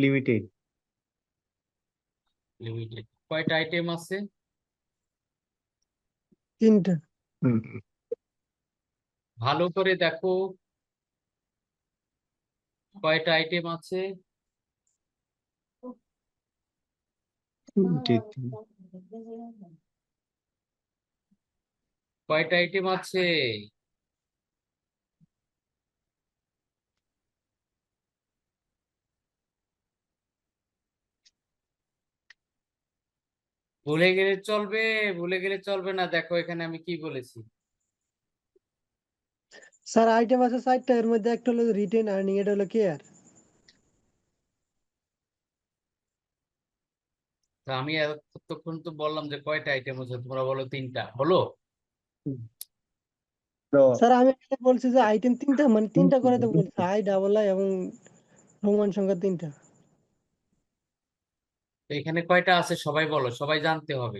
Limited. Limited. কয়টা item আছে? 3টা। হুম, ভালো করে দেখো কয়টা আইটেম আছে। 3টে। কয়টা আইটেম আছে? ভুলে গেলে চলবে, ভুলে গেলে চলবে না। দেখো এখানে আমি কি বলেছি। স্যার আইটেম আছে 4টা, এর মধ্যে একটা হলো রিটেন আর্নিং, এটা হলো কেয়ার। তো আমি এতক্ষণ তো বললাম যে কয়টা আইটেম আছে, তোমরা বলো 3টা। হলো? তো স্যার আমি এখানে বলছি যে আইটেম 3টা, মানে 3টা করে তো বলছি, আই ডাবল আই এবং রোমান সংখ্যা 3টা। তো এখানে কয়টা আছে সবাই বলো, সবাই জানতে হবে।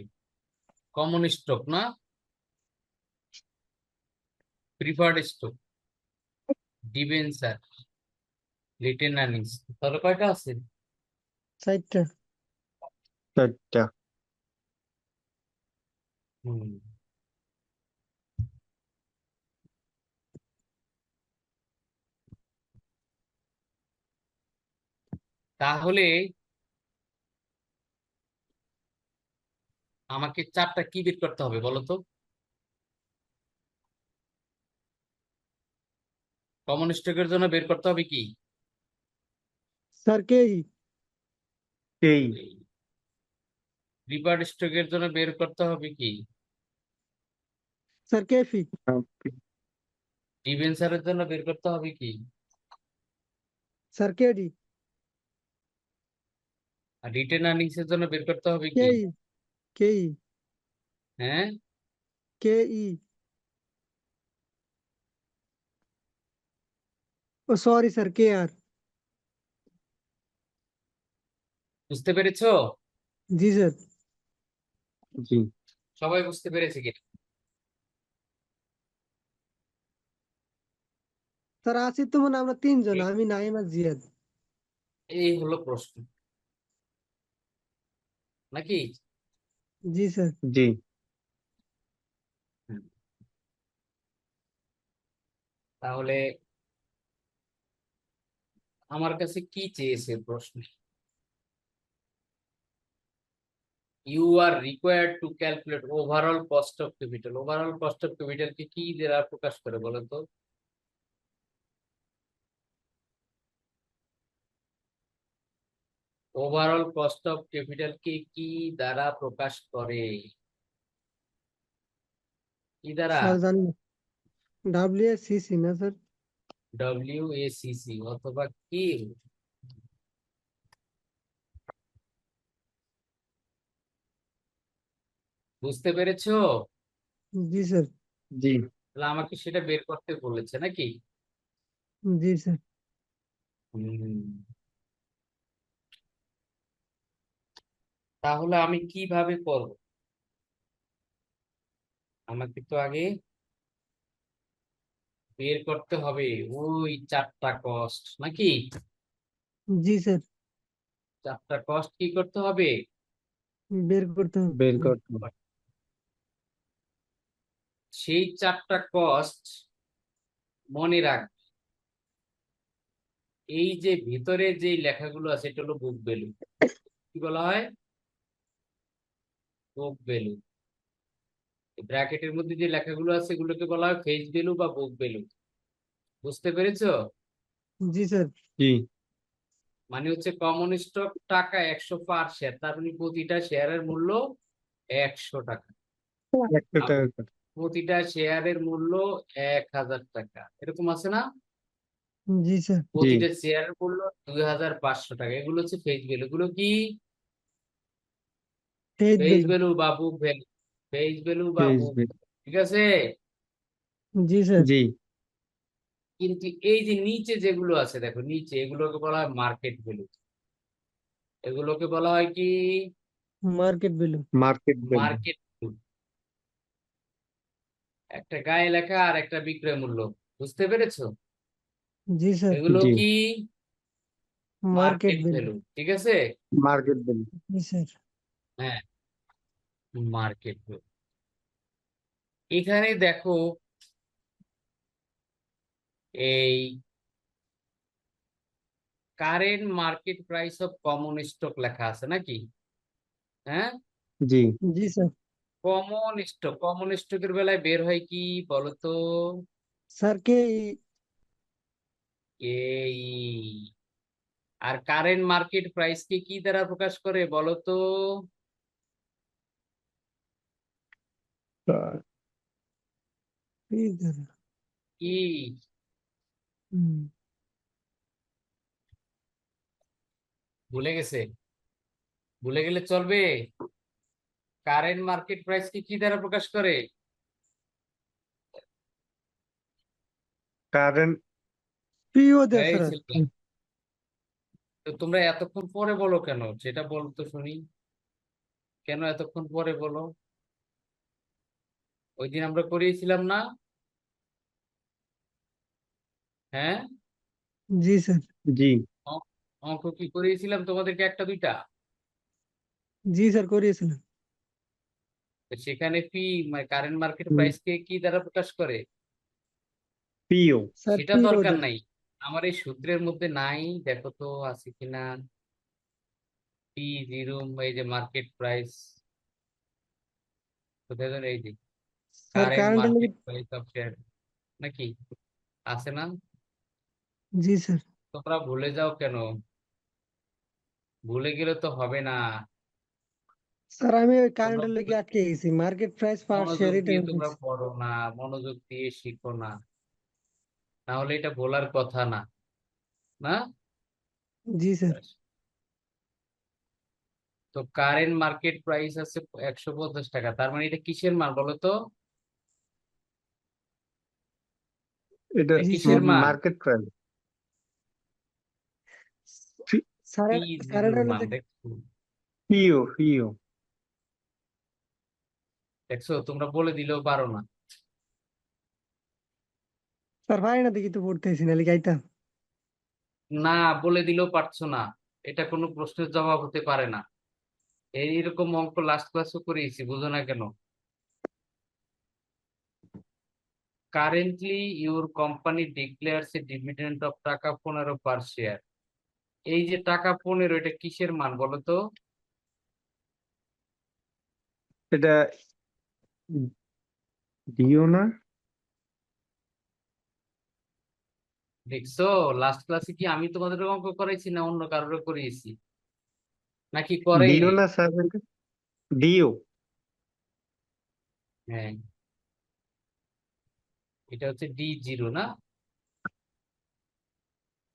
কমন স্টক না, preferred stock, debenture, written earnings, তাহলে কয়টা আছে? 4টা। 4টা। হুম। তাহলে আমাকে 4টা কি বের করতে হবে বলো তো? কমন স্টকের জন্য বের করতে হবে কি? স্যার কেই। এই প্রিফার্ড স্টকের জন্য বের করতে হবে কি? স্যার কেফি। ডিবেঞ্চারের জন্য বের করতে হবে কি? Sir KD. আর রিটেন আর্নিংস এর জন্য বের করতে হবে কি? কেই। কেই। হ্যাঁ, কেই। ও সরি স্যার, কে আর। বুঝতে পেরেছো? জি স্যার। জি সবাই বুঝতে পেরেছে কি? স্যার আছি তো মনে হয় আমরা 3জন, আমি নাইম আর জিয়াদ। এই হলো প্রশ্ন নাকি? জি স্যার। জি হুম। তাহলে আমার কাছে কি চেয়েছে প্রশ্ন? You are required to calculate overall cost of capital. Overall cost of capital কে কি দ্বারা প্রকাশ করে বলো তো? ওভারঅল কস্ট অফ ক্যাপিটাল কে কি দ্বারা প্রকাশ করে? কি দ্বারা? স্যার জানি না, WACC না স্যার? WACC অথবা কি? বুঝতে পেরেছো? জি স্যার। জি তাহলে আমাকে সেটা বের করতে বলেছে নাকি? জি স্যার। হুম। তাহলে আমি কিভাবে করব? আমাকে তো আগে বের করতে হবে ওই 4টা কস্ট নাকি? জি স্যার। 4টা কস্ট কি করতে হবে? বের করতে হবে। বের করতে হবে। সেই 4টা কস্ট মনে রাখ। এই যে ভিতরে যে লেখাগুলো আছে এটা হলো বুক ভ্যালু। কি বলা হয়? Book value. ব্র্যাকেটের মধ্যে যে লেখাগুলো আছে এগুলোকে বলা হয় ফেস ভ্যালু বা বুক ভ্যালু। বুঝতে পেরেছো? জি স্যার। জি মানে হচ্ছে কমন স্টক টাকা 100 পার শেয়ার, তার মানে প্রতিটা শেয়ারের মূল্য 100 টাকা। 100 টাকা করে। প্রতিটা শেয়ারের মূল্য 1000 টাকা, এরকম আছে না? জি স্যার। জি প্রতিটা শেয়ারের মূল্য 2500 টাকা। এগুলো হচ্ছে ফেস ভ্যালু। এগুলো কি? Faith face value. ভ্যালু বা বুক ভ্যালু। ফেস ভ্যালু বা পেজ বুক। বিল। ঠিক আছে? জি স্যার। জি কিন্তু এই যে নিচে যেগুলো আছে দেখো, নিচে এগুলোকে বলা হয় মার্কেট ভ্যালু। এগুলোকে বলা হয় কি? Market value. Market value. Market value. একটা গায়ে লেখা আর একটা বিক্রয় মূল্য। বুঝতে পেরেছো? জি স্যার। এগুলো জি কি? Market market value. ভ্যালু, ঠিক আছে? Market value. জি স্যার। হ্যাঁ, মার্কেট ভ্যালু। এখানে দেখো এই current market price of common stock লেখা আছে নাকি? হ্যাঁ, জি জি স্যার। কমন স্টকের বেলায় বের হয় কি বলতো? স্যার কে এই আর কারেন্ট মার্কেট প্রাইস কে কি দ্বারা প্রকাশ করে বলতো? কি হুম, ভুলে গেছে? ভুলে গেলে চলবে? কারেন্ট মার্কেট প্রাইস কে কি দ্বারা প্রকাশ করে? কারেন্ট পিও দেয় এই স্যার। ছেলেরা, তো তোমরা এতক্ষণ পরে বলো কেন সেটা বলো তো শুনি। কেন এতক্ষণ পরে বলো? ওই দিন আমরা করিয়েছিলাম না? হ্যাঁ, জি স্যার। জি অ- অঙ্ক কি করিয়েছিলাম তোমাদেরকে একটা দুইটা? জি স্যার করিয়েছিলেন। তো সেখানে পি কারেন্ট মার্কেট প্রাইস কে কি দ্বারা প্রকাশ করে? পিও। স্যার সেটা পিও দরকার দেয়। নাই, আমার এই সূত্রের মধ্যে নাই, দেখো তো আছে কিনা। পি জিরো, এই যে মার্কেট প্রাইস, কোথায় যেন, এই যে স্যার কারেন্ট কারেন্টের লেগে। মার্কেট প্রাইস অফ শেয়ার, নাকি আছে না? জি স্যার। তোমরা ভুলে যাও কেন? ভুলে গেলে তো হবে না। স্যার আমি ওই তোমরা কারেন্টের লেগে আটকে গেছি, মার্কেট প্রাইস পার শেয়ার মনোযোগ এটা দিয়ে আমি তোমরা বলছি। পড়ো না, মনোযোগ দিয়ে শিখো না, তাহলে এটা বলার কথা না, না? জি স্যার। তো কারেন্ট মার্কেট প্রাইস আছে 150 টাকা, তার মানে এটা কিসের মান বলো তো? এটা এটা জি কিসের স্যার। মান? Market price. Sir P sir জিরোর এটা হলো মান যে দেখছো? পিও পিও। দেখছো, তোমরা বলে দিলেও পারো না। স্যার পারি না দেখি তো পড়তেছি না লিখাইতাম। না, বলে দিলেও পারছো না, এটা কোনো প্রশ্নের জবাব হতে পারে না। এইরকম অঙ্ক লাস্ট ক্লাসও করিয়েছি, বুঝো না কেন? Currently your company declares A dividend of টাকা 15 পার শেয়ার। এই যে টাকা 15, এটা কিসের মান বলো তো? এটা ডিও না? দেখছো, লাস্ট ক্লাসে কি আমি তোমাদের অঙ্ক করাইছি না অন্য কারোর করিয়েছি, নাকি করাই ডিও নাই? না স্যার, এটা ডিও। হ্যাঁ, এটা হচ্ছে ডি জিরো না?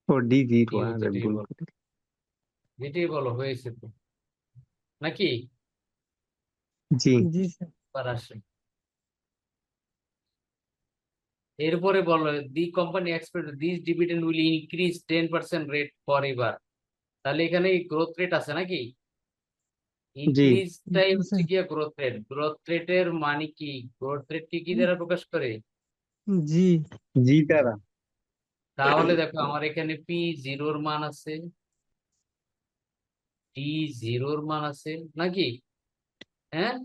ও ডি জিরো, ডিও আরে যেটাই ভুল বলো, করে। যেটাই বলো হয়েছে তো, নাকি? জি জি স্যার। এবার আসে, এরপরে বলো, the company expect this dividend will increase 10% rate for এবার। তাহলে এখানে গ্রোথ রেট আছে নাকি? জি ইনক্রিজটাই জি হচ্ছে স্যার। গিয়ে গ্রোথ রেট। গ্রোথ রেটের মানে কি? গ্রোথ রেট কি দ্বারা প্রকাশ করে? জি জি তারা। তাহলে দেখো আমার এখানে পি জিরোর মান আছে, টি জিরোর মান আছে, নাকি? হ্যাঁ,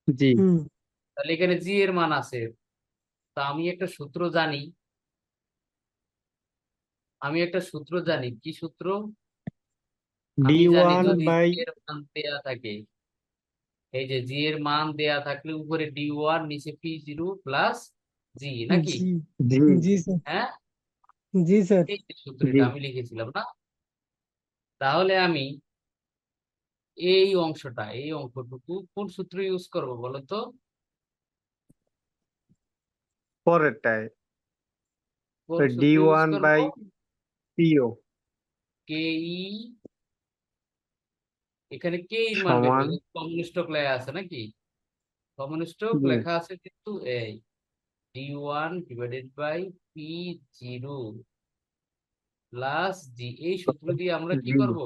জি হুম তাহলে এখানে জি এর মান আছে। তা আমি একটা সূত্র জানি, কি সূত্র? ডি আমি জানি ওয়ান যদি জি বাই এর মান দেয়া থাকে, এই যে জি এর মান দেয়া থাকলে উপরে ডি ওয়ান, নিচে পি জিরো প্লাস জি, নাকি? জি জি জি স্যার। হ্যাঁ, জি স্যার। এই যে জি সূত্রটা আমি লিখেছিলাম না? তাহলে আমি এই অঙ্কটুকু কোন সূত্র ইউজ করব বলো তো? পরেরটায় কোন ডি সূত্র ইউজ ওয়ান করব? বাই পিও কে ই, এখানে কে এর মান বের সমান। করবে, কমন স্টক লেখা আছে নাকি? কমন স্টক জি লেখা আছে কিন্তু এই D one divided by P zero plus G, এই সূত্র দিয়ে আমরা কি জি করব?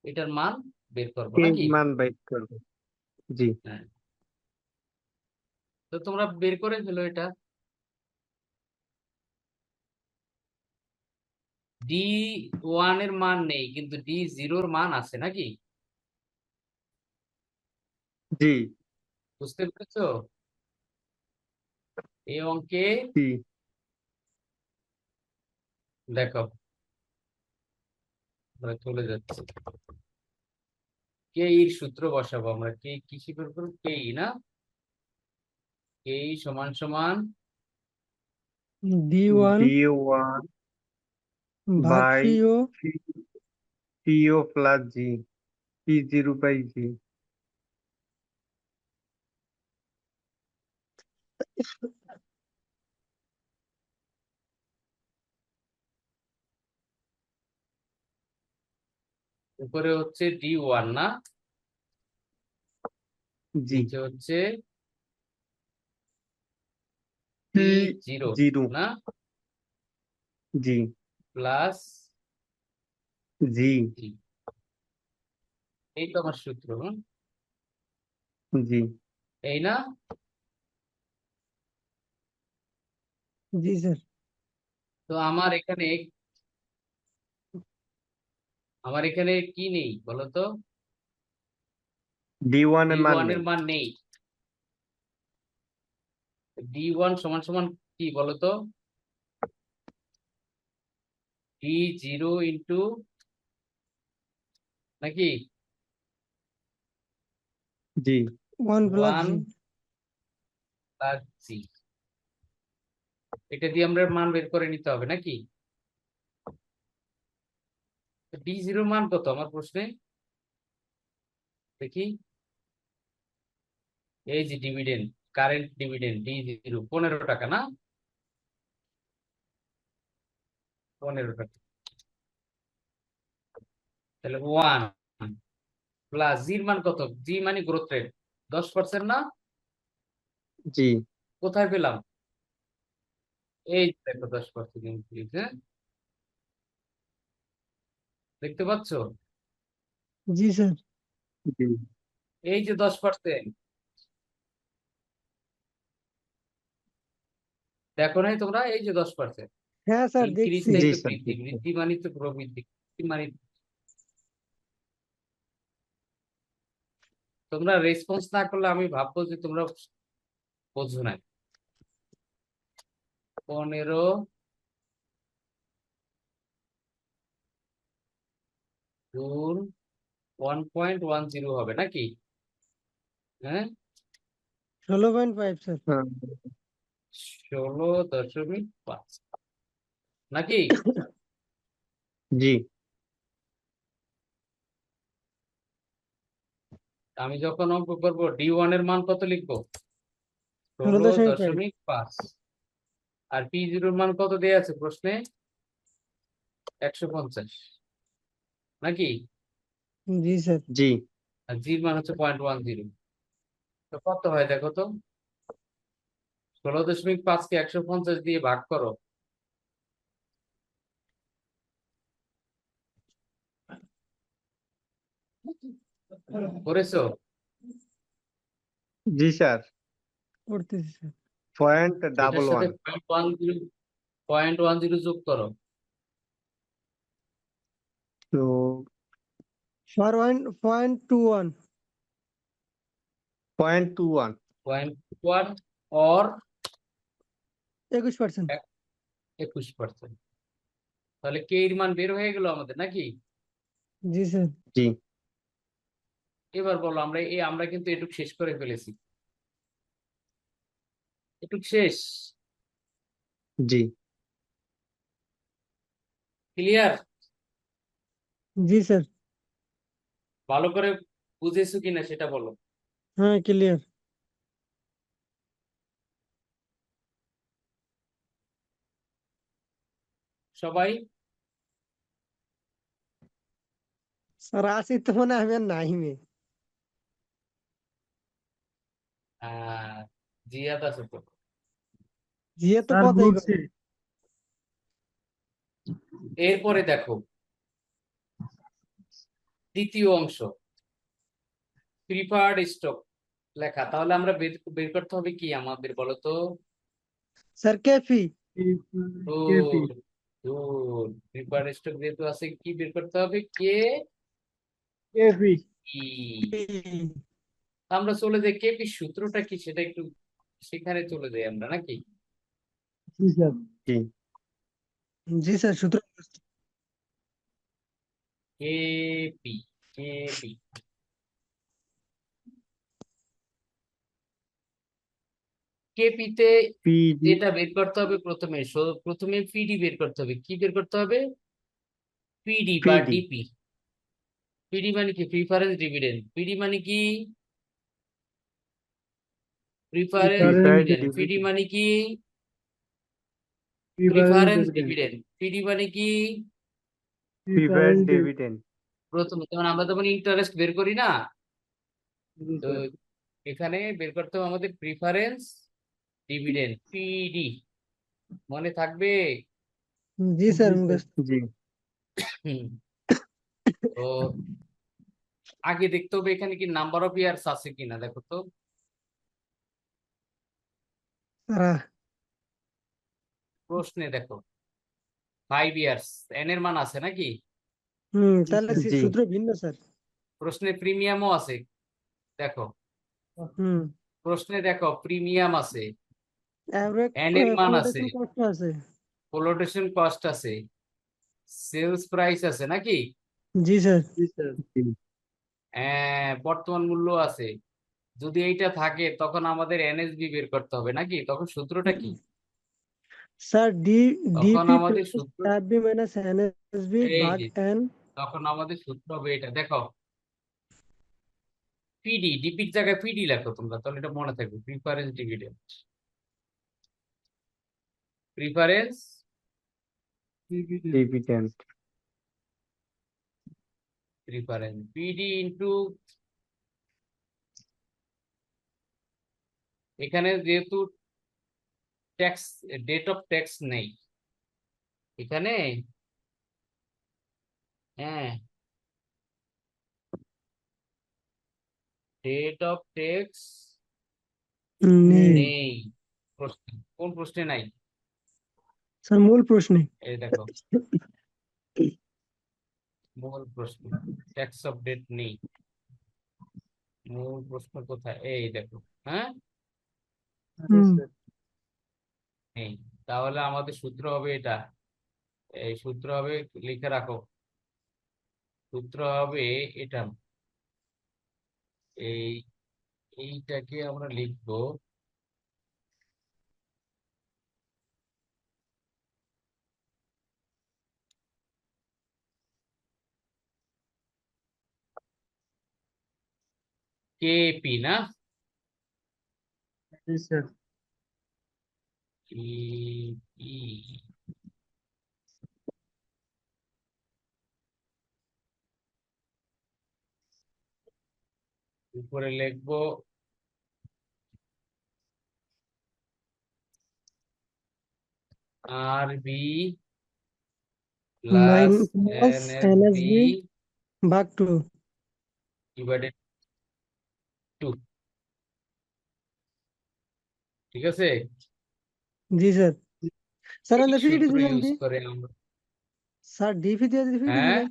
এটার মান বের করব, কে নাকি? মান বাইট করবে। জি হ্যাঁ, তো তোমরা বের করে ফেলো এটা। ডি ওয়ান এর মান নেই কিন্তু ডি জিরোর মান আছে নাকি? জি বুঝতে পেরেছো? এই অঙ্কে জি দেখো আমরা চলে যাচ্ছি, কে এর সূত্র বসাবো আমরা, কে কি শিখর করব, কে না, কে সমান সমান D1 D1 ভাগ by PO PO plus G, P0 by G. উপরে হচ্ছে ডি ওয়ান না, জি নিচে হচ্ছে ডি জিরো P0 না, জি প্লাস জি জি। এই তো আমার সূত্র, জি এই না? জি স্যার। তো আমার এখানে কি নেই বলো তো? D1 ডি এর মান ওয়ান এর নেই। মান নেই। ডি ওয়ান সমান সমান কি বলতো? ডি জিরো ইন্টু নাকি জি 1 প্লাস ওয়ান জি। প্লাস জি। এটা দিয়ে আমরা মান বের করে নিতে হবে নাকি? ডি জিরোর মান কত আমার প্রশ্নে? দেখি, এই যে dividend, current dividend D zero 15 টাকা না, 15 টাকা। তাহলে ওয়ান প্লাস জির মান কত? জি মানে গ্রোথ রেট 10% না? জি কোথায় পেলাম? এই যে দেখো 10% ইনক্রিজ, হ্যাঁ দেখতে পাচ্ছ? জি স্যার। জি এই যে 10%, দেখো নাই তোমরা? এই যে 10%, হ্যাঁ স্যার দেখছি। ইনক্রিজটাই জি তো স্যার বৃদ্ধি, জি বৃদ্ধি মানে তো প্রবৃদ্ধি, বৃদ্ধি মানে। তোমরা রেসপন্স না করলে আমি ভাববো যে তোমরা বোঝো না। 15 গুণ 1.10 হবে নাকি? হ্যাঁ 16.5 স্যার। হ্যাঁ, 16.5 নাকি? জি আমি যখন অঙ্ক করবো ডি ওয়ান এর মান কত লিখবো? 16.5। 16.5। আর পি জিরোর মান কত দেয়া আছে প্রশ্নে? 150 নাকি? জি স্যার। জি আর জির মান হচ্ছে 0.10। তো কত হয় দেখো তো? 16.5 কে 150 দিয়ে ভাগ করো, করেছো? জি স্যার, করতেছি স্যার। পয়েন্ট এটার ডাবল সাথে ওয়ান। 0.10 যোগ করো। তো 1.21। 0.21। 0.1 और 21%। 21%। তাহলে কে এর মান বের হয়ে গেল আমাদের নাকি? জি স্যার। জি এবার বলো, আমরা কিন্তু এটুক শেষ করে ফেলেছি, এটুক শেষ। জি ক্লিয়ার? জি স্যার। ভালো করে বুঝেছো কিনা সেটা বলো। হ্যাঁ ক্লিয়ার। সবাই স্যার আসি তো মনে হয় আমি আর নাই মে। আহ জিয়াদ আছে তো? জিয়ে তো স্যার কথাই বলছি। কয়। এরপরে দেখো দ্বিতীয় অংশ, প্রিফার্ড স্টক লেখা। তাহলে আমরা বের বের করতে হবে কি আমাদের বলো তো? Sir KP. কেপি। গুড, তো প্রিফারেন্স স্টক যেহেতু আছে কি বের করতে হবে, কে কেপি। পি। আমরা চলে যাই কেপি সূত্রটা কি সেটা একটু সেখানে চলে যাই আমরা নাকি। জি স্যার। জি জি স্যার সূত্র কেপি কেপি কেপিতে পিডি যেটা বের করতে হবে প্রথমে, প্রথমে পিডি বের করতে হবে। কি বের করতে হবে? পিডি বা পিডি ডিপি। পিডি মানে কি? Preference dividend. পিডি মানে কি? Preference preference preference dividend. PD dividend মানে কি? Preference preference dividend. Dividend. PD মানে কি? প্রিফারেন্স প্রিফারেন্স ডিভিডেন্ড প্রথমে যেমন আমরা যেমন ইন্টারেস্ট বের করি না, জি তো স্যার। এখানে বের করতে হবে আমাদের প্রিফারেন্স ডিভিডেন্ড, পিডি। মনে থাকবে? জি স্যার জি স্যার। মুখস্থ জি হুম। তো আগে দেখতে হবে এখানে কি নাম্বার অফ ইয়ার্স আছে কিনা, দেখো তো। স্যার প্রশ্নে দেখো 5 ইয়ার্স, এন এর মান আছে নাকি? জি তাহলে স্যার। জি সূত্র ভিন্ন স্যার। প্রশ্নে প্রিমিয়ামও আছে, দেখো। হুম প্রশ্নে দেখো প্রিমিয়াম আছে, এভারেজ এন এর মান আছে, ফ্লোটেশন কষ্ট আছে। ফ্লোটেশন কস্ট আছে, সেলস প্রাইস আছে নাকি, জি স্যার। জি স্যার। জি বর্তমান মূল্য আছে। যদি এইটা থাকে তখন আমাদের এনএসবি বের করতে হবে নাকি, তখন সূত্রটা কি? স্যার তখন ডিপি আমাদের প্লাস সূত্র এফবি মাইনাস এনএসবি এই ভাগ যে, এন। তখন আমাদের সূত্র হবে এটা, দেখো। পিডি, ডিপির জায়গায় পিডি লেখো তোমরা, তাহলে এটা মনে থাকবে। Preference dividend, preference dividend. Dividend preference PD into, এখানে যেহেতু ট্যাক্স, ডেট অফ ট্যাক্স নেই এখানে, হ্যাঁ, ডেট অফ ট্যাক্স নেই নেই। প্রশ্ন, কোন প্রশ্নে নাই? স্যার মূল প্রশ্নে। এই দেখো, মূল প্রশ্ন ট্যাক্স অফ ডেট নেই। মূল প্রশ্ন কোথায়? এই দেখো, হ্যাঁ, জি হুম স্যার। নেই। তাহলে আমাদের সূত্র হবে এটা, এই সূত্র হবে, লিখে রাখো। সূত্র হবে এটা, এই এইটাকে আমরা লিখবো কেপি না, জি স্যার। কেপি। উপরে লিখবো আর B nine plus plus NSB NSB ভাগ 2। ডিভাইডেড 2। ঠিক আছে, জি স্যার। স্যার এই আমাদের ফিডি সূত্র দিলেন ইউজ দি করে আমরা, স্যার ডিপি দিয়ে যদি ফিডি হ্যাঁ, দিলেন,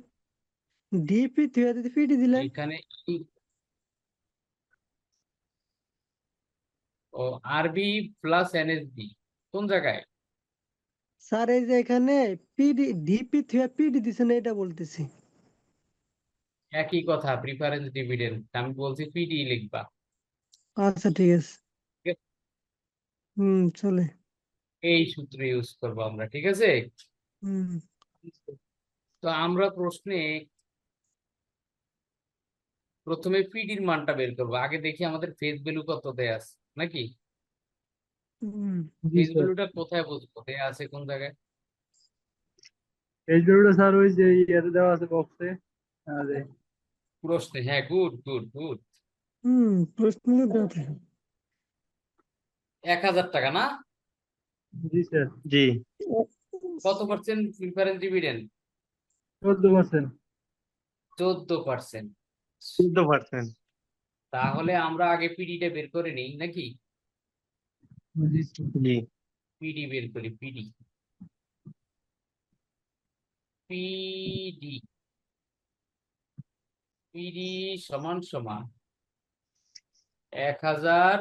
ডিপি দিয়ে যদি ফিডি দিলেন। এখানে ও আরবি প্লাস এনএসবি কোন জায়গায়? স্যার এই যে এখানে পিডি ডিপি থেকে পিডি দিছেন এটা বলতেছি। একই কথা, প্রিফারেন্স ডিভিডেন্ড, আমি বলছি পিডি লিখবা। আচ্ছা ঠিক আছে। ঠিক আছে? চলে। এই সূত্র ইউজ করবো আমরা, ঠিক আছে। হুম তো আমরা প্রশ্নে প্রথমে পিডির মানটা বের করবো, আগে দেখি আমাদের ফেস ভ্যালু কত দেয়া আছে নাকি। হুম জি ফেস স্যার। ভ্যালুটা কোথায় বুঝবো, দেয়া আছে কোন জায়গায়? এই জন্য স্যার ওই যে ইয়েতে দেওয়া আছে বক্সে। আরে প্রশ্নে, হ্যাঁ, গুড গুড গুড। প্রশ্ন দেওয়া থাকে। 1,000 টাকা না? জি স্যার। জি কত পার্সেন্ট প্রিফারেন্স ডিভিডেন্ড? 14%। 14%। 14%। তাহলে আমরা আগে পিডিটা বের করে নিই নাকি। জি স্যার। জি পিডি বের করি, পিডি। পিডি পিডি সমান সমান 1000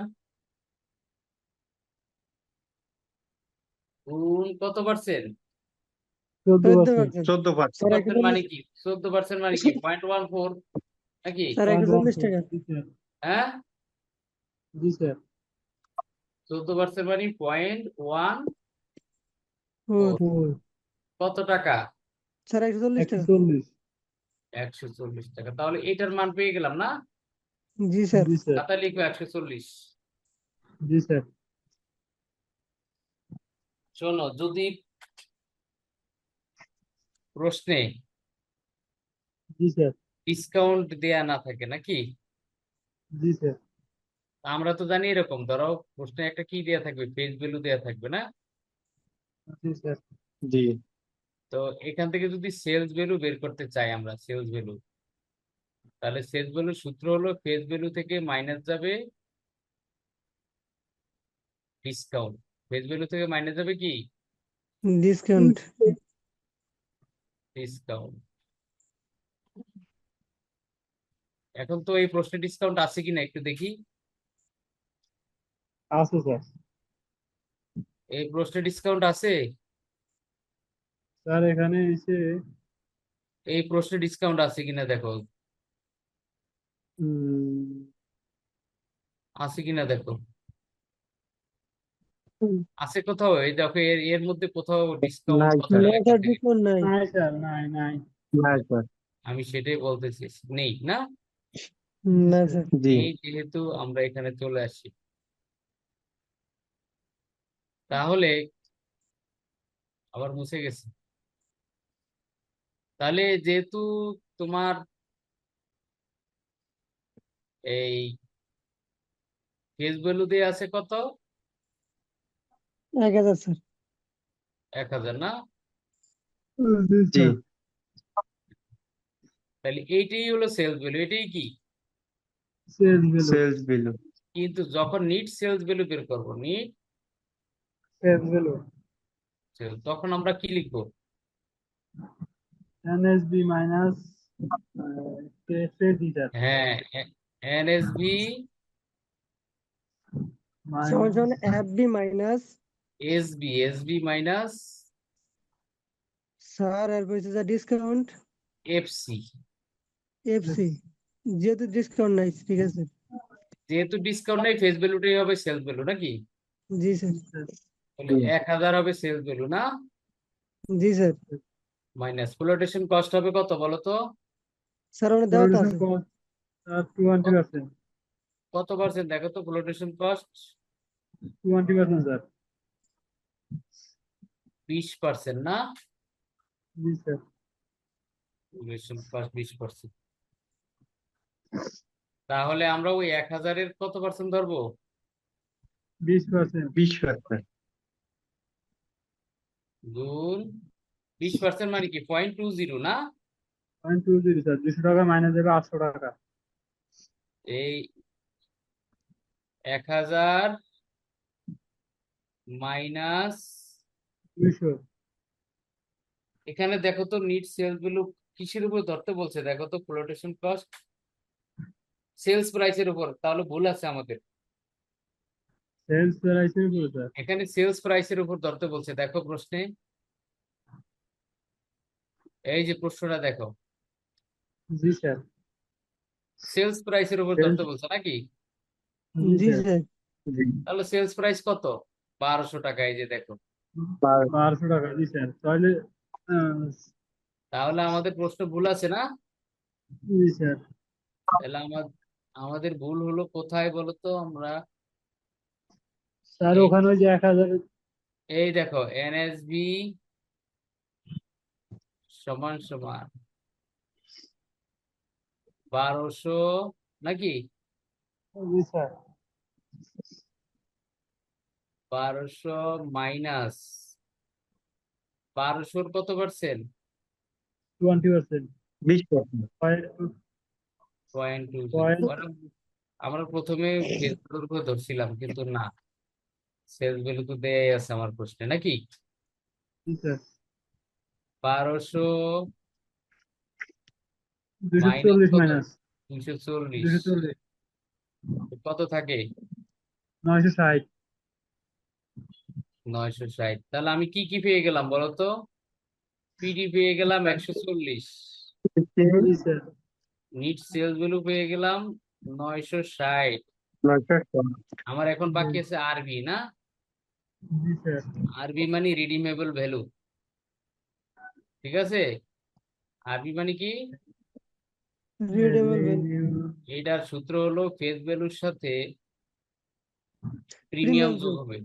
গুণ কত পার্সেন্ট? 14%। 14%। স্যার 14%। মানে কি 14% মানে কি 0.14 নাকি? স্যার 140 টাকা। জি স্যার। হ্যাঁ, জি স্যার। 14% মানে 0.1 4 কত টাকা? স্যার 140 টাকা। 140। 140 টাকা। তাহলে এটার মান পেয়ে গেলাম না? জি স্যার। জি স্যার। খাতা লিখো 140। জি স্যার। শোনো, যদি প্রশ্নে জি স্যার। ডিসকাউন্ট দেয়া না থাকে নাকি, জি স্যার। আমরা তো জানি এরকম, ধরো প্রশ্নে একটা কি দেয়া থাকবে, ফেস ভ্যালু দেয়া থাকবে না? জি স্যার। জি। তো এখান থেকে যদি সেলস ভ্যালু বের করতে চাই আমরা, সেলস ভ্যালু, তাহলে সেলস ভ্যালুর সূত্র হলো ফেস ভ্যালু থেকে মাইনাস যাবে ডিসকাউন্ট। ফেস ভ্যালু থেকে মাইনাস যাবে কি? ডিসকাউন্ট। ডিসকাউন্ট। এখন তো এই প্রশ্নে ডিসকাউন্ট আছে কিনা একটু দেখি। আছে স্যার। এই প্রশ্নে ডিসকাউন্ট আছে? স্যার এখানে এসে এই প্রশ্নে ডিসকাউন্ট আছে কিনা দেখো, আছে কিনা দেখো। আছে কোথাও? এই দেখো, এর এর মধ্যে কোথাও ডিসকাউন্ট নাই কথা স্যার। না লেখা স্যার, থাকে? ডিসকাউন্ট নাই। নাই স্যার, নাই নাই। নাই স্যার। আমি সেটাই বলতেছি, নেই না? না স্যার। জি। এই যেহেতু আমরা এখানে চলে আসি, তাহলে আবার মুছে গেছে। তাহলে যেহেতু তোমার এই ফেস ভ্যালু দিয়ে আছে কত? 1000 স্যার। 1000 না? জি জি। স্যার। তাহলে এইটাই হলো সেলস ভ্যালু, এটাই কি? Sales value. Sales value. কিন্তু যখন নিট সেলস ভ্যালু বের করবো, নিট সেলস ভ্যালু। সেল, তখন আমরা কি লিখবো? NSB minus KSAD sir. হ্যাঁ, এনএসভি সমান মাইনাস সমান FB minus SB, SB minus sir এরপর হচ্ছে যা ডিসকাউন্ট এফসি। এফসি। যেহেতু ডিসকাউন্ট নাই, ঠিক আছে। যেহেতু ডিসকাউন্ট নেই, ফেস ভ্যালুটাই হবে সেলস ভ্যালু নাকি? জি স্যার। তাহলে 1000 হবে সেলস ভ্যালু না? জি স্যার। মাইনাস ফ্লোটেশন কস্ট হবে কত বলো তো? স্যার ওখানে দেওয়া তো প্রোডাকশন আছে। Cost sir 20%। কত পার্সেন্ট দেখো তো ফ্লোটেশন কস্ট? 20% স্যার। 20% না? জি স্যার। Flotation cost 20%। তাহলে আমরা ওই 1000-এর কত পার্সেন্ট ধরবো? 20%। 20%। গুণ 20% মানে কি 0.20 না? 0.20 স্যার। 200 টাকা মাইনাস দেবে 800 টাকা। এই 1000 মাইনাস, 200। এখানে দেখো তো নিট সেলস ভ্যালু কিসের উপর ধরতে বলছে দেখো তো, ফ্লোটেশন কস্ট সেলস প্রাইসের উপর, তাহলে ভুল আছে আমাদের। সেলস প্রাইসের উপর স্যার। এখানে সেলস প্রাইসের উপর ধরতে বলছে, দেখো প্রশ্নে, এই যে প্রশ্নটা দেখো, জি স্যার। সেলস প্রাইসের উপর সেলস। ধরতে বলছে নাকি? জি জি স্যার। স্যার। জি। তাহলে সেলস প্রাইস কত? 1200 টাকা, এই যে দেখো। 1200 টাকা। জি স্যার। তাহলে তাহলে আমাদের প্রশ্ন ভুল আছে না? জি স্যার। তাহলে আমাদের ভুল হলো কোথায় বলো তো? আমরা স্যার এই ওখানে ওই যে 1000। এই দেখো, এনএসবি সমান সমান 1200 নাকি? জি স্যার। 1200 মাইনাস 1200-র কত পার্সেন্ট? 20%। 20%। 0.20। আমরা প্রথমে ফেস ভ্যালুর উপর ধরছিলাম, কিন্তু না, সেলস ভ্যালু তো দেয়াই আছে আমার প্রশ্নে নাকি? জি স্যার। 1200 240 কত মাইনাস 240 240 কত থাকে 960 960। তাহলে আমি কি কি পেয়ে গেলাম বলো তো? পিডি পেয়ে গেলাম 140, জি স্যার নিট সেলস ভ্যালু পেয়ে গেলাম 960। 960 আমার এখন বাকি আছে আরবি না? জি স্যার আরবি মানে রিডিমেবল ভ্যালু, ঠিক আছে? আরবি মানে কি? রিডেবল ভ্যালু, এইটার সূত্র হলো ফেস ভ্যালুর সাথে প্রিমিয়াম প্রিমিয়াম যোগ যোগ। হবে।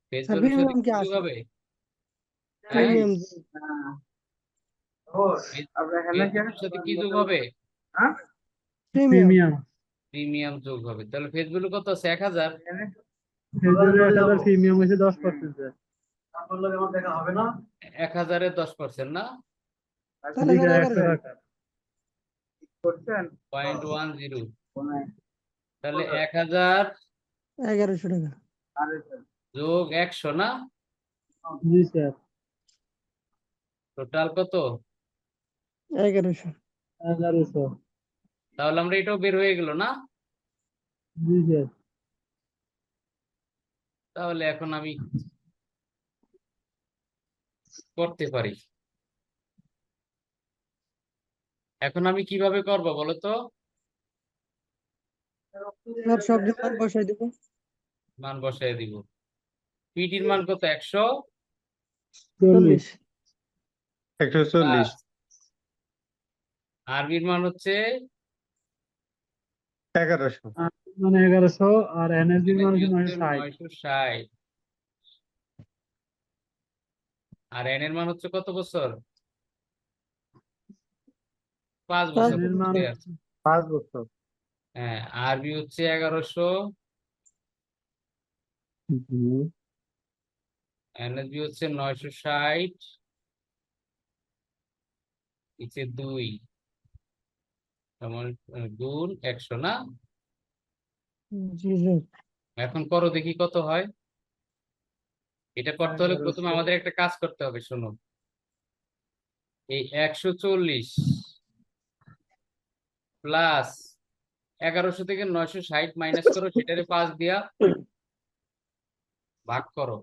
ফেস স্যার ভ্যালুর সাথে প্রিমিয়াম কি কি যোগ আছে? হবে? হ্যাঁ, প্রিমিয়াম যোগ। ফেস ভ্যালুর সাথে কি যোগ হবে? প্রিমিয়াম। প্রিমিয়াম প্রিমিয়াম যোগ হবে। তাহলে ফেস ভ্যালু কত আছে? 1000। ফেব্রুয়ারি 1000 প্রিমিয়াম হয়েছে 10% স্যার 1000-এর 10% না? তাহলে জি স্যার স্যার 1100 100 টাকা 0.10। তাহলে 1000 1100 টাকা। যোগ 100 না? জি স্যার টোটাল কত? 1100। 1100 তাহলে আমরা এটাও বের হয়ে গেল না? জি স্যার তাহলে এখন আমি করতে পারি। এখন আমি কিভাবে করব বলো তো? স্যার সবজি মান বসাই দেবো। মান বসায় দিব। পিডির মান কত? 100 40। 140 প্লাস আরবির মান হচ্ছে 1100 মানে 1100 আর এনার্জির মান হচ্ছে 960 960, আর এন এর মান হচ্ছে কত বছর? 5 5 বছর এর মান পড়ে আছে। 5 বছর হ্যাঁ, আরবি হচ্ছে 1100, জি এনএসবি হচ্ছে 960, নিচে 2 সমান গুণ 100 না? জি স্যার। এখন করো দেখি কত হয়। এটা করতে হলে প্রথমে 1100 আমাদের একটা কাজ করতে হবে, শোনো। এই 140 প্লাস 1100 থেকে 960 মাইনাস করো, সেটারে 5 দিয়া ভাগ করো।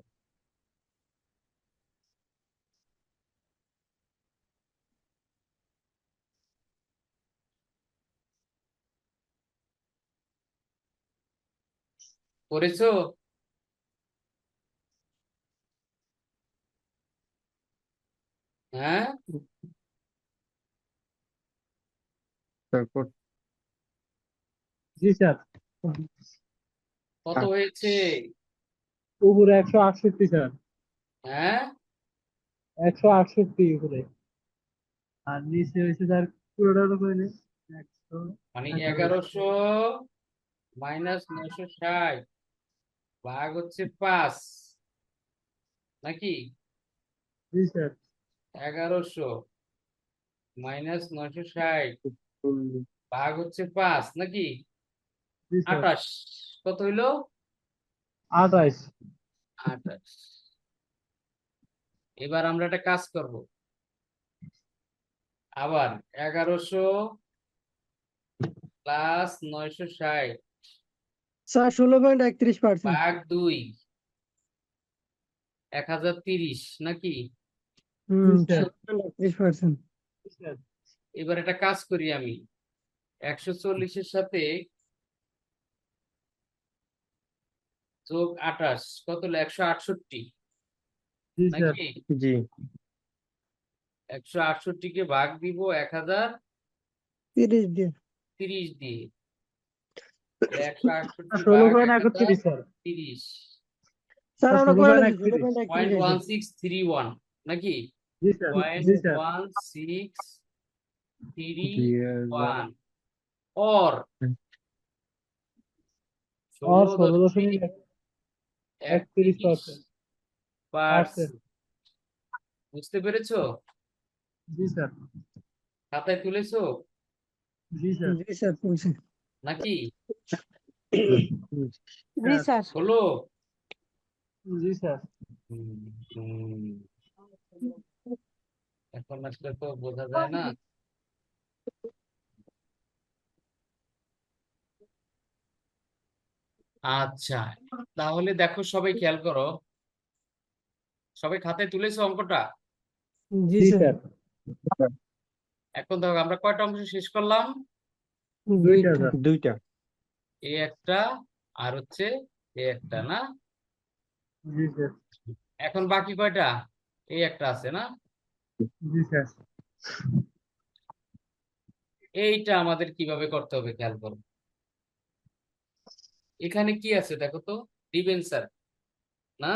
করেছো? হ্যাঁ, তারপর জি স্যার কত হয়েছে? উপরে 168 স্যার হ্যাঁ, 168 উপরে আর নিচে হয়েছে তার পুরোটা করে নেই 100 মানে 1100 1100 মাইনাস 960 ভাগ হচ্ছে 5 নাকি? জি স্যার 1100 মাইনাস 960 40 ভাগ হচ্ছে 5 নাকি? জি স্যার 28। কত হইলো? 28 28। এবার আমরা একটা কাজ করব। আবার 1100 প্লাস 960 স্যার 16.31%। ভাগ 2 1030 নাকি? জি স্যার 16.31%। জি স্যার এবার একটা কাজ করি আমি। 140-এর সাথে যোগ 28 কত হলো? 168 জি স্যার নাকি? জি 168-কে ভাগ দিব 30 দিয়ে। 1030 দিয়ে। 168 ভাগ 16.31 স্যার 1030 স্যার স্যার আমরা করে নিচ্ছি 16.31 16.31 আছে। 0.1631 নাকি? জি স্যার জি স্যার 0.1631 or আর 16.31%। 16.31% বুঝতে পেরেছো? জি স্যার খাতায় তুলেছো জি স্যার জি স্যার বলছি। নাকি? জি স্যার। হলো? জি স্যার হুম, হুম। এখন আসলে তো বোঝা যায় না। আচ্ছা, তাহলে দেখো সবাই খেয়াল করো, সবাই খাতায় তুলেছো অঙ্কটা? জি জি স্যার। স্যার। এখন দেখো আমরা কয়টা অংশ শেষ করলাম? দুইটা দুইটা। স্যার। দুইটা। এই একটা আর হচ্ছে এই একটা না? জি স্যার। এখন বাকি কয়টা? এই একটা আছে না? জি স্যার। এইটা আমাদের কিভাবে করতে হবে খেয়াল করো। এখানে কি আছে দেখো তো, ডিবেঞ্চার না?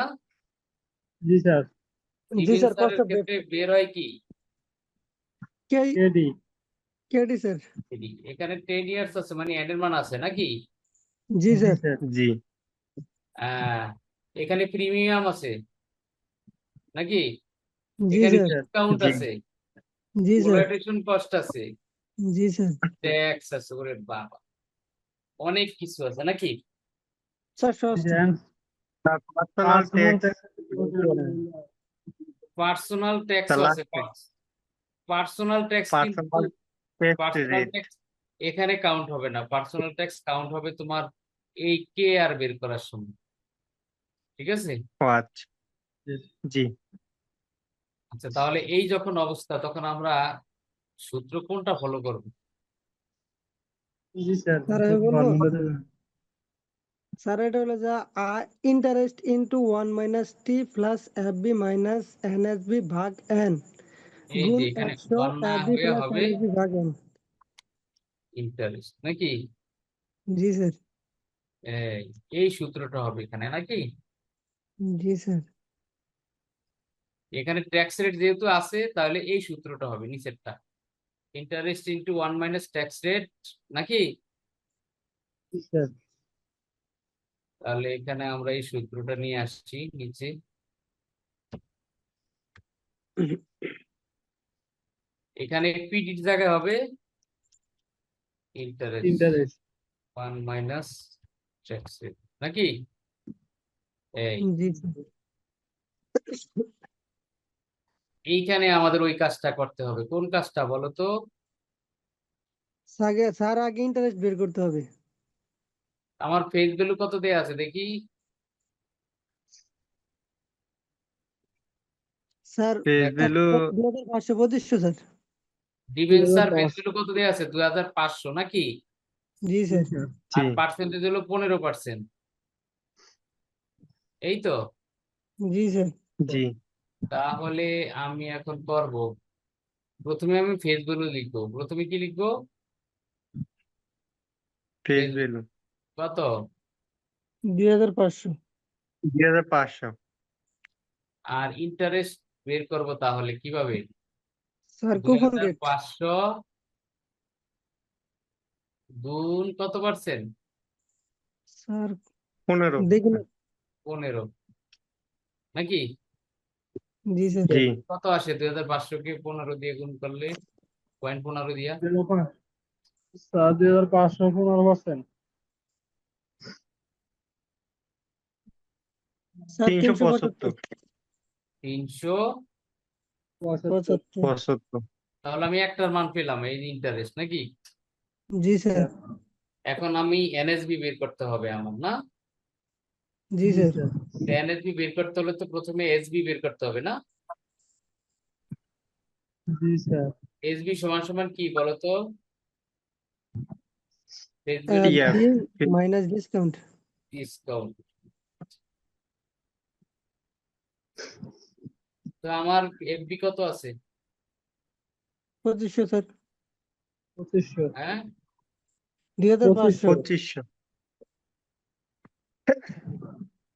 জি স্যার। জি স্যার, ডিবেঞ্চারের কষ্ট ক্ষেত্রে বের হয় কি? K AD. KD sir. এখানে 10 ইয়ার্স আছে, মানে এর মান আছে নাকি? জি জি স্যার। স্যার। জি আহ এখানে প্রিমিয়াম আছে নাকি? জি এখানে স্যার। ডিসকাউন্ট জি আছে, জি স্যার। প্রোডাকশন কস্ট আছে, জি স্যার। ট্যাক্স আছে, ওরে বাবা অনেক কিছু আছে নাকি? স্যার জি ষষ্ঠ। Sir. Personal personal tax tax বলতে পারেন। পার্সোনাল ট্যাক্সও আছে। লাগবে। পার্সোনাল ট্যাক্স কিন্তু personal tax personal rate. Tax এখানে কাউন্ট হবে না। পার্সোনাল ট্যাক্স কাউন্ট হবে তোমার এই কে আর বের করার সময়, ঠিক আছে? ও আচ্ছা। জি আচ্ছা, তাহলে এই যখন অবস্থা তখন আমরা সূত্র কোনটা ফলো করব? জি স্যার। স্যার আমি বলবো, ফর্মুলা দেবেন। স্যার এটা হলো যা interest into 1 - t plus F B minus N S B ভাগ এন এই গুণ যে এখানে 100 ওয়ান না এফ বি হয়ে প্লাস হবে এন এস বি ভাগ এন। ইন্টারেস্ট নাকি? জি স্যার। এই এই সূত্রটা হবে এখানে নাকি? জি স্যার। এখানে ট্যাক্স রেট যেহেতু আছে তাহলে এই সূত্রটা হবে নিচেরটা, ইন্টারেস্ট ইন্টু 1 - ট্যাক্স রেট নাকি? জি স্যার। তাহলে এখানে আমরা এই সূত্রটা নিয়ে আসছি নিচে। এখানে পিডির জায়গায় হবে ইন্টারেস্ট ইন্টারেস্ট। 1 - ট্যাক্স রেট নাকি? এই জি স্যার। এইখানে আমাদের ওই কাজটা করতে হবে। কোন কাজটা বলো তো? স্যার আগে ইন্টারেস্ট বের করতে হবে। আমার ফেস ভ্যালু কত দেয়া আছে দেখি? স্যার ফেস দেখো, value 2500 sir. Debenture face 2010। Value কত দেয়া আছে? 2500 নাকি? জি জি স্যার। স্যার। জি আর পার্সেন্টেজ হলো 15%, এই তো। জি স্যার। জি তাহলে আমি এখন করব, প্রথমে আমি ফেস ভ্যালু লিখবো। প্রথমে কি লিখবো? ফেস ফেস ভ্যালু কত? 2500। 2500। আর ইন্টারেস্ট বের করব তাহলে কিভাবে? স্যার দুই কুপন হাজার রেট। পাঁচশো গুণ কত পার্সেন্ট? স্যার 15। দেখুন। 15 নাকি? জি স্যার। জি কত আসে 2500 কে 15 দিয়ে গুণ করলে? 0.15 দিয়া। 2500 15%। স্যার 375। 300। 75। 375। 75। তাহলে আমি একটার মান পেলাম, এই ইন্টারেস্ট নাকি? জি স্যার। এখন আমি এনএসবি বের করতে হবে আমার না? জি জি স্যার। স্যার। এনএসবি বের করতে হলে তো প্রথমে এসবি বের করতে হবে না? জি স্যার। এসবি সমান সমান কি বলতো? ফেস ভ্যালু ইয়া বি মাইনাস ডিসকাউন্ট। ডিসকাউন্ট। তো আমার এফবি কত আছে? 2500 স্যার। 2500। হ্যাঁ, 2500। 2500।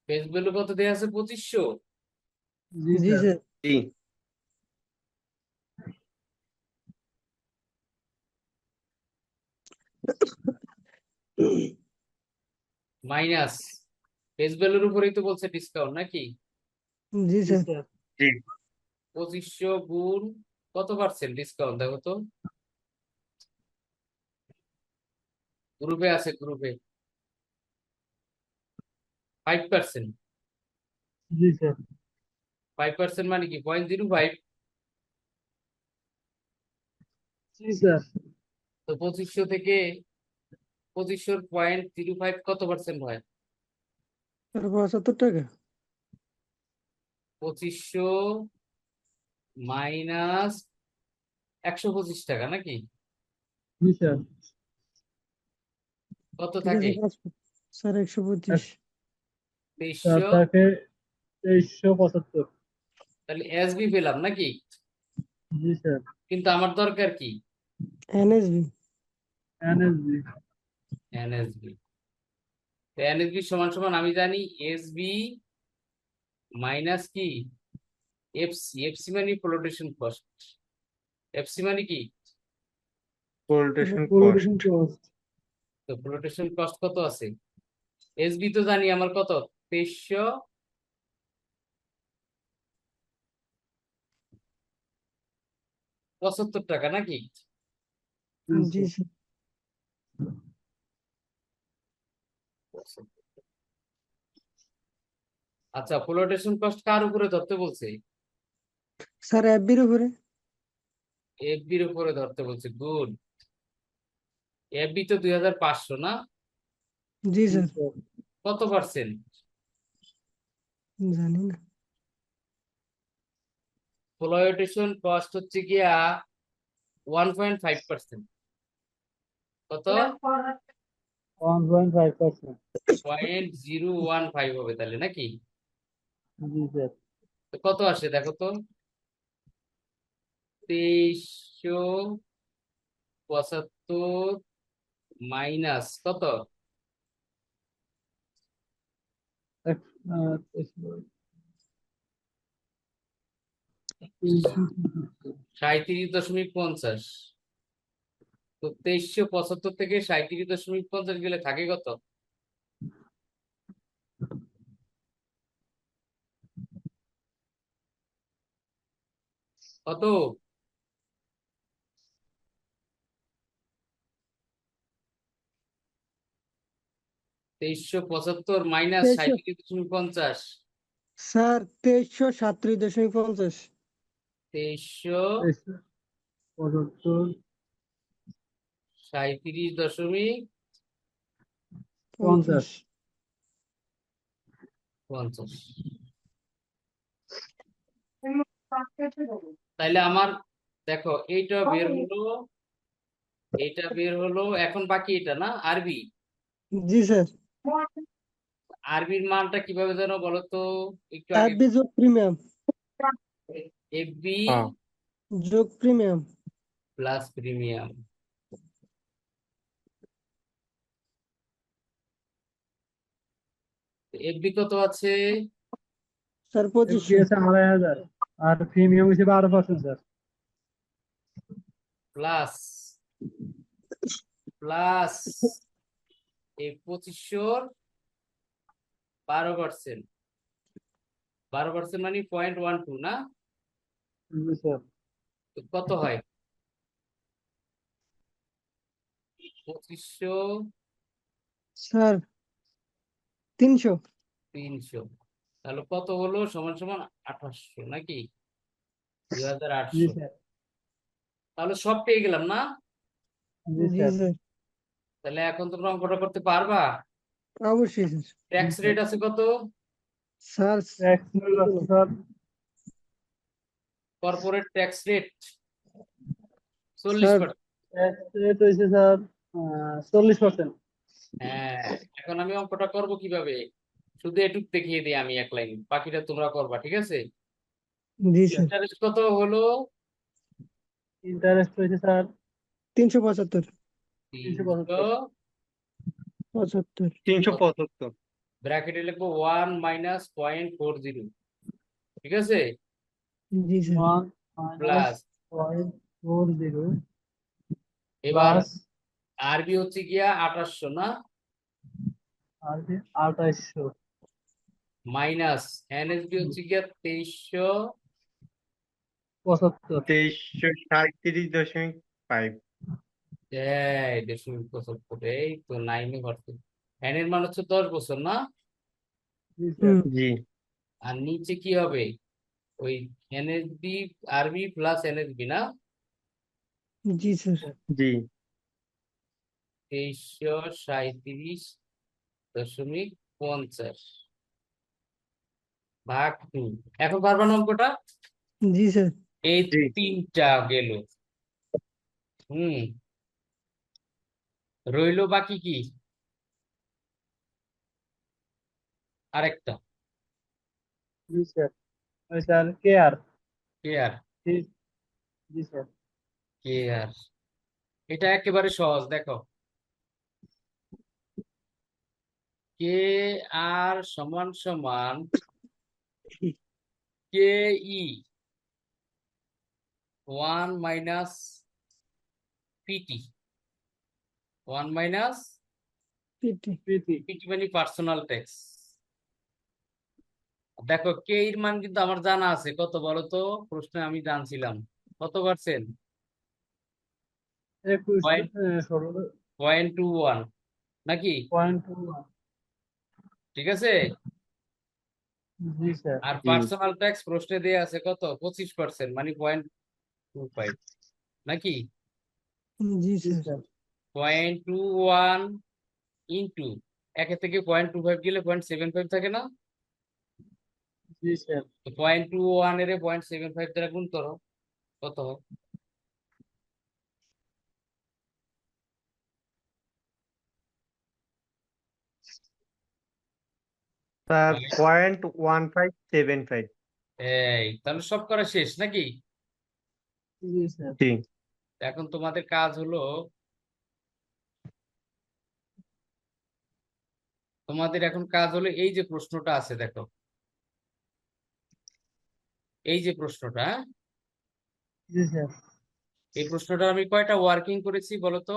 ফেস ভ্যালু কত দেয়া আছে? 2500। জি জি স্যার। স্যার। জি মাইনাস ফেস ভ্যালুর উপরেই তো বলছে ডিসকাউন্ট নাকি? জি জি স্যার। স্যার। জি 2500 গুণ কত পার্সেন্ট ডিসকাউন্ট দেখো তো, গ্রুপে আছে গ্রুপে 5%। জি স্যার। 5% মানে কি? 0.05। জি স্যার। তো 2500 থেকে 2500.05 কত পার্সেন্ট হয়? স্যার 75 টাকা। 2500 মাইনাস 125 টাকা নাকি? জি স্যার। কত ঠিক থাকে? আছে স্যার 125। স্যার 2300। থাকে 2375। তাহলে এসবি পেলাম নাকি? জি স্যার। কিন্তু আমার দরকার কি? এনএসবি। এনএসবি। এনএসবি। এনএসবি সমান সমান আমি জানি এসবি মাইনাস কি এফসি। এফসি মানে ফ্লোটেশন কস্ট। এফসি মানে কি? পোল্টেশন পলিউশন কস্ট। কস্ট। তো ফ্লোটেশন কস্ট কত আছে? এসবি তো জানি আমার কত, 2375 টাকা নাকি? জি স্যার। আচ্ছা, ফ্লোটেশন কস্ট কার উপরে ধরতে বলছে? স্যার এফবির উপরে। এফবির উপরে ধরতে বলছে, গুড। এফবি তো 2500 না? জি জি স্যার। স্যার। কত পার্সেন্ট? জানি না। ফ্লোটেশন কস্ট হচ্ছে গিয়া 1.5%। কত? 1.5%। 0.015 হবে তাহলে নাকি? জি স্যার। তো কত আসে দেখো তো, 2375 মাইনাস কত? এক- আহ, 37.50। তো 2375 থেকে 37.50 গেলে থাকে কত? কত? 2375 মাইনাস 2300 37.50। স্যার 2337.50। 2300 75, 37.50। 50। তাইলে আমার দেখো এইটা বের হলো, এইটা বের হলো, এখন বাকি এটা না আরবি। জি স্যার। আরবির মানটা কিভাবে যেন বলো তো, একটু আগে। এফবি যোগ প্রিমিয়াম। এফবি হ্যাঁ, যোগ প্রিমিয়াম। Plus premium. এফবি কত আছে? Sir FD 2500। আছে 2,500 আর প্রিমিয়াম হিসেবে 12% স্যার। প্লাস প্লাস এই 2500 12%। 12% মানে 0.12 না? জি স্যার। তো কত হয়? 2500 স্যার 300। 300, তাহলে কত হলো সমান সমান 2800 নাকি? জি 2800। স্যার। তাহলে সব পেয়ে গেলাম না? জি জি স্যার। স্যার। তাহলে এখন তোমরা অঙ্কটা করতে পারবা? অবশ্যই স্যার। Tax sir. রেট আছে কত? স্যার ট্যাক্স আছে sir. Corporate tax rate sir 40%। Tax rate হয়েছে স্যার 40%। হ্যাঁ, এখন আমি অঙ্কটা করব কিভাবে, শুধু এটুক দেখিয়ে দিই আমি এক লাইন, বাকিটা তোমরা করবা, ঠিক আছে? জি স্যার। ইন্টারেস্ট কত হলো? ইন্টারেস্ট হয়েছে স্যার 375। 375। 75। 375। ব্র্যাকেটে লিখবো 1 - 0.40, ঠিক আছে? জি স্যার। 1 প্লাস, - 0.40 এবার প্লাস আরবি হচ্ছে গিয়া 2800 না? আর 2800 মাইনাস এনএসবি হচ্ছে গিয়া 75। 2337.5। 2375। এই তো 9-এ ভর্তি। এন এর মান হচ্ছে 10 বছর না? জি স্যার। হুম। জি। আর নিচে কি হবে? ওই এনএসবি, আরবি প্লাস এনএসবি না? জি স্যার। জি 2337.50 ভাগ 2। এখন পারবা না অঙ্কটা? জি স্যার। এই জি 3টা গেল। রইলো বাকি কি? আরেকটা জি স্যার। ওই স্যার কে আর কে আর জি জি স্যার। কে আর এটা একেবারে সহজ, দেখো কে আর সমান সমান কে ই 1 মাইনাস পিটি 1 মাইনাস পিটি। প্রীতি। পিটি মানে পার্সোনাল ট্যাক্স। দেখো কে এর মান কিন্তু আমার জানা আছে, কত বলো তো? প্রশ্নে আমি জানছিলাম কত পার্সেন্ট? 21 পয়েন্ট 0.21 নাকি? 16.21। ঠিক আছে। জি স্যার। আর পার্সোনাল ট্যাক্স প্রশ্নে দেয়া আছে কত? 25%, মানে 0.25 নাকি? জি জি স্যার। স্যার। 0.21 ইন্টু একে থেকে 0.25 গেলে 0.75 থাকে না? জি স্যার। তো 0.21 এর 0.75 দ্বারা গুণ করো, কত হয়? স্যার 0.1575। এই তাহলে সব করা শেষ নাকি? জি স্যার। জি এখন তোমাদের কাজ হলো, এই যে প্রশ্নটা আছে দেখো, এই যে প্রশ্নটা, হ্যাঁ? জি স্যার। এই প্রশ্নটা আমি কয়টা ওয়ার্কিং করেছি বলো তো?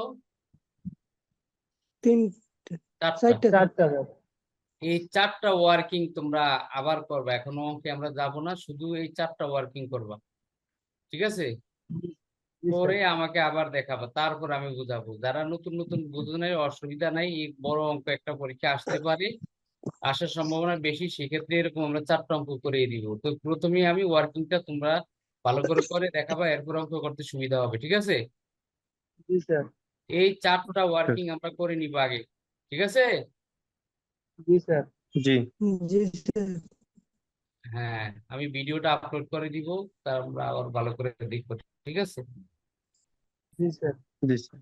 3 4টা। 4টা। 4টা স্যার। এই 4টা ওয়ার্কিং তোমরা আবার করবা, এখনো অঙ্কে আমরা যাব না, শুধু এই 4টা ওয়ার্কিং করবা, ঠিক আছে? জি করে স্যার। আমাকে আবার দেখাবা, তারপর আমি বুঝাবো। যারা নতুন নতুন বুঝো নাই, অসুবিধা নাই, এই বড় অঙ্ক একটা পরীক্ষা আসতে পারে, আসার সম্ভাবনা বেশি, সেক্ষেত্রে এরকম আমরা 4টা অঙ্ক করিয়ে দিব। তো প্রথমে আমি ওয়ার্কিংটা তোমরা ভালো করে করে দেখাবা, এরপর অঙ্ক করতে সুবিধা হবে, ঠিক আছে? জি স্যার। এই 4টা ওয়ার্কিং আমরা করে নিব আগে, ঠিক আছে? জি স্যার। জি জি স্যার। হ্যাঁ, আমি ভিডিওটা আপলোড করে দিব, তা আমরা আবার ভালো করে দেখবো, ঠিক আছে? জি স্যার। জি স্যার।